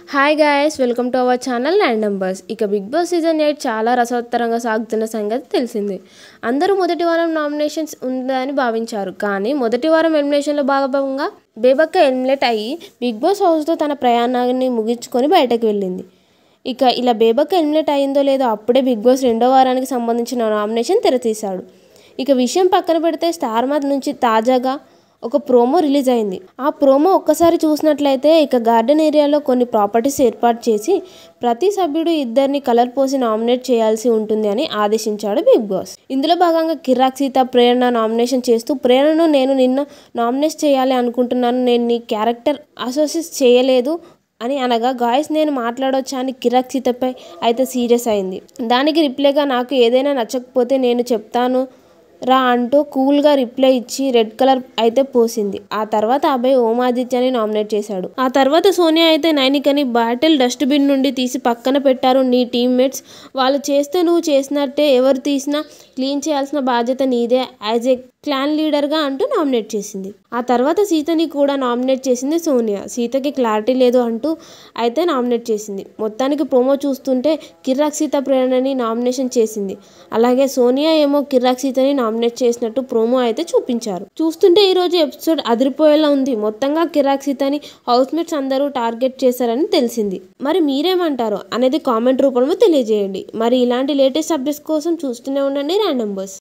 Hi guys, welcome to our channel land numbers. ఇక big boss season 8 చాలా రసవత్తరంగా సాగుతున్న సంగతి తెలిసిందే. అందరూ మొదటి వారం నామినేషన్స్ ఉందని భావించారు. కానీ మొదటి వారం ఎలిమినేషన్లో భాగంగా బేబక్క ఎలిమినేట్ అయ్యి బిగ్ బాస్ హౌస్తో తన ప్రయాణాన్ని ముగించుకొని బయటకు వెళ్ళింది. ఇక ఇలా బేబక్క ఎలిమినేట్ అయిందో లేదో అప్పుడే బిగ్ బాస్ రెండో వారానికి సంబంధించిన నామినేషన్ తెరతీశాడు. ఇక విషయం పక్కన పెడితే స్టార్ మాత్ నుంచి తాజాగా ఒక ప్రోమో రిలీజ్ అయింది. ఆ ప్రోమో ఒక్కసారి చూసినట్లయితే ఇక గార్డెన్ ఏరియాలో కొన్ని ప్రాపర్టీస్ ఏర్పాటు చేసి ప్రతి సభ్యుడు ఇద్దరిని కలర్ పోసి నామినేట్ చేయాల్సి ఉంటుంది అని ఆదేశించాడు బిగ్ బాస్. ఇందులో భాగంగా కిరాక్ సీత ప్రేరణ నామినేషన్ చేస్తూ, ప్రేరణను నేను నిన్న నామినేట్ చేయాలి అనుకుంటున్నాను, నేను నీ క్యారెక్టర్ అసోసియేట్ చేయలేదు అని అనగా, గాయస్ నేను మాట్లాడొచ్చా అని కిరాక్ సీతపై అయితే సీరియస్ అయింది. దానికి రిప్లైగా, నాకు ఏదైనా నచ్చకపోతే నేను చెప్తాను రా అంటూ కూల్గా రిప్లై ఇచ్చి రెడ్ కలర్ అయితే పోసింది. ఆ తర్వాత అభయ్ ఓమాదిత్యని నామినేట్ చేశాడు. ఆ తర్వాత సోనియా అయితే నైనికని బాటిల్ డస్ట్బిన్ నుండి తీసి పక్కన పెట్టారు నీ టీమ్మేట్స్. వాళ్ళు చేస్తే నువ్వు చేసినట్టే, ఎవరు తీసినా క్లీన్ చేయాల్సిన బాధ్యత నీదే యాజ్ ఏ క్లాన్ లీడర్గా అంటూ నామినేట్ చేసింది. ఆ తర్వాత సీతని కూడా నామినేట్ చేసింది సోనియా. సీతకి క్లారిటీ లేదు అంటూ అయితే నామినేట్ చేసింది. మొత్తానికి ప్రోమో చూస్తుంటే కిరాక్ సీత ప్రేరణని నామినేషన్ చేసింది. అలాగే సోనియా ఏమో కిరాక్ సీతని నామినేట్ చేసినట్టు ప్రోమో అయితే చూపించారు. చూస్తుంటే ఈరోజు ఎపిసోడ్ అదిరిపోయేలా ఉంది. మొత్తంగా కిరాక్ సీతని హౌస్మేట్స్ అందరూ టార్గెట్ చేశారని తెలిసింది. మరి మీరేమంటారు అనేది కామెంట్ రూపంలో తెలియజేయండి. మరి ఇలాంటి లేటెస్ట్ అప్డేట్స్ కోసం చూస్తూనే ఉండండి ర్యాండమ్ నంబర్స్.